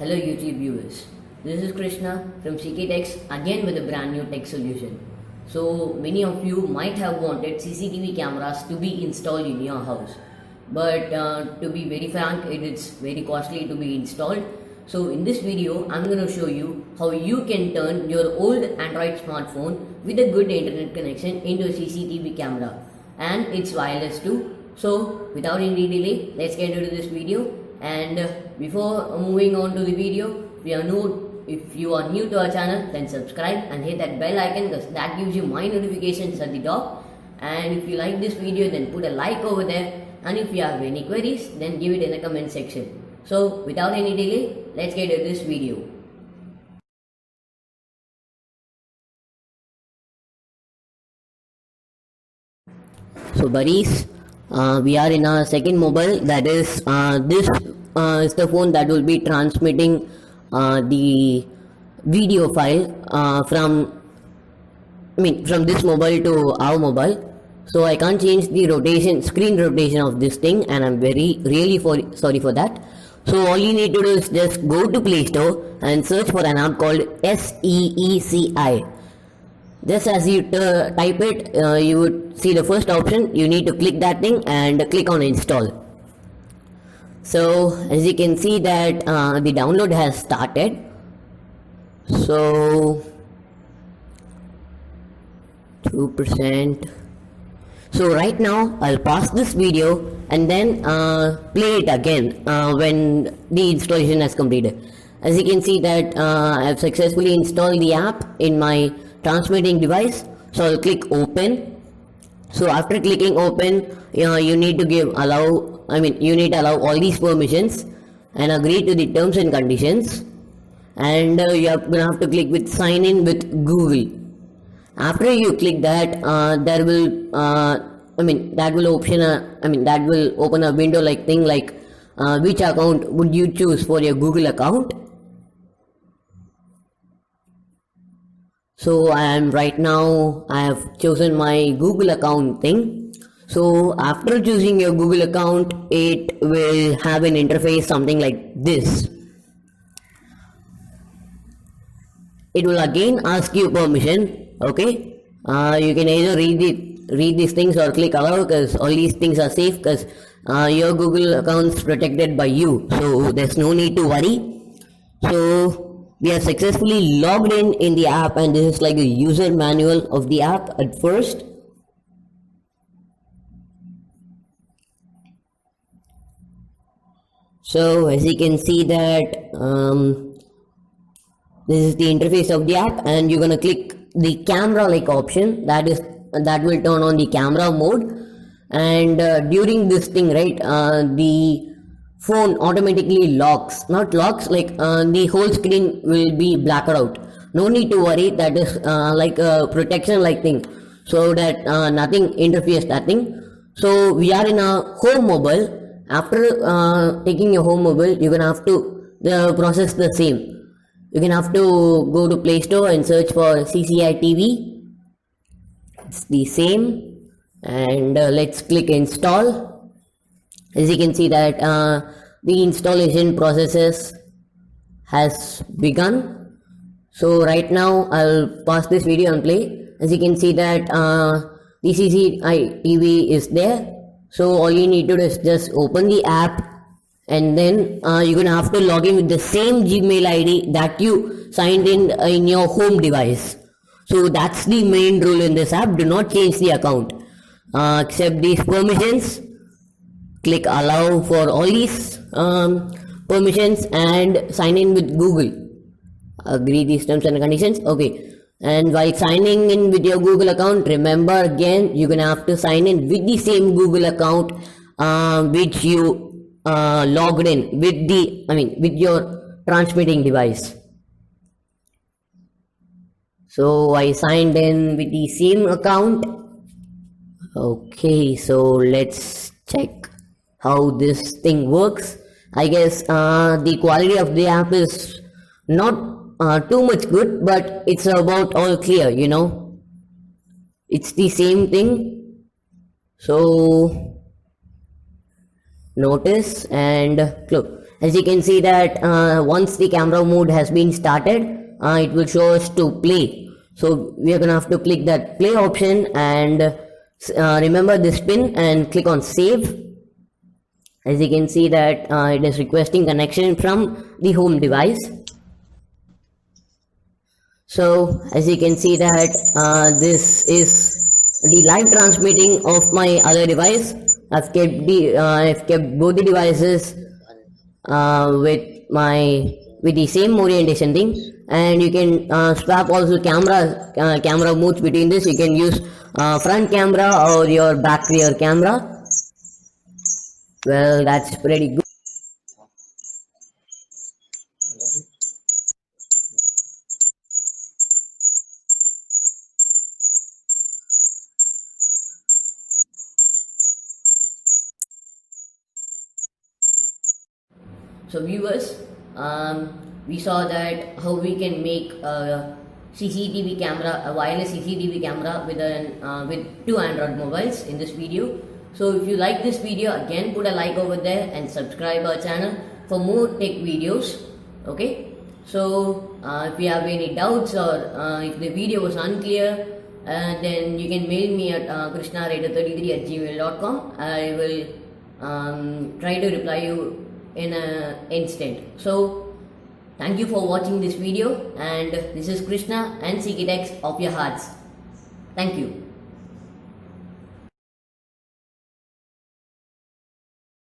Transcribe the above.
Hello YouTube viewers, this is Krishna from CKTechs again with a brand new tech solution. So many of you might have wanted CCTV cameras to be installed in your house, but to be very frank, it is very costly to be installed. So in this video, I'm going to show you how you can turn your old Android smartphone with a good internet connection into a CCTV camera, and it's wireless too. So without any delay, let's get into this video. And before moving on to the video, if you are new to our channel, then subscribe and hit that bell icon because that gives you my notifications at the top. And if you like this video, then put a like over there. And if you have any queries, then give it in the comment section. So without any delay, let's get into this video. So buddies, we are in our second mobile, that is this is the phone that will be transmitting the video file from this mobile to our mobile. So I can't change the screen rotation of this thing, and I'm really sorry for that. So all you need to do is just go to Play Store and search for an app called SEECI. Just as you type it, you would see the first option. You need to click that thing and click on install. So as you can see that the download has started. So 2%. So right now I'll pause this video and then play it again when the installation has completed. As you can see that I've successfully installed the app in my transmitting device. So I'll click open. So after clicking open, you need to allow all these permissions and agree to the terms and conditions, and you're gonna have to click with sign in with Google. After you click that, that will open a window like thing like which account would you choose for your Google account. So I have chosen my Google account thing. So after choosing your Google account, it will have an interface something like this. It will again ask you permission. Okay, you can either read these things or click allow, because all these things are safe, because your Google account is protected by you, so there's no need to worry. So we are successfully logged in the app, and this is like a user manual of the app at first. So as you can see that this is the interface of the app, and you're gonna click the camera like option, that will turn on the camera mode. And during this thing, right, the phone automatically locks, not locks, like the whole screen will be blacked out. No need to worry, that is like a protection like thing, so that nothing interferes that thing. So we are in a home mobile. After taking your home mobile, you're gonna have to process the same. You're gonna have to go to Play Store and search for CCTV. It's the same, and let's click install. As you can see that the installation processes has begun. So right now I'll pause this video and play. As you can see that the CCTV is there. So all you need to do is just open the app, and then you're gonna have to log in with the same Gmail ID that you signed in your home device. So that's the main rule in this app. Do not change the account. Accept these permissions. Click allow for all these permissions and sign in with Google. Agree these terms and conditions. Okay. And while signing in with your Google account, remember again, you're gonna have to sign in with the same Google account which you logged in with your transmitting device. So I signed in with the same account. Okay, so let's check how this thing works. I guess the quality of the app is not too much good, but it's about all clear, it's the same thing. So notice and close. As you can see that once the camera mode has been started, it will show us to play. So we are gonna have to click that play option and remember this pin and click on save. As you can see that it is requesting connection from the home device. So as you can see that this is the live transmitting of my other device. I've kept both the devices with the same orientation thing, and you can swap also camera modes between this. You can use front camera or your back rear camera. Well, that's pretty good. So viewers, we saw that how we can make a CCTV camera, a wireless CCTV camera with two Android mobiles in this video. So if you like this video, again put a like over there and subscribe our channel for more tech videos. Okay. So if you have any doubts or if the video was unclear, then you can mail me at krishnarater33@gmail.com. I will try to reply you in an instant. So thank you for watching this video, and this is Krishna and CKTech of your hearts. Thank you.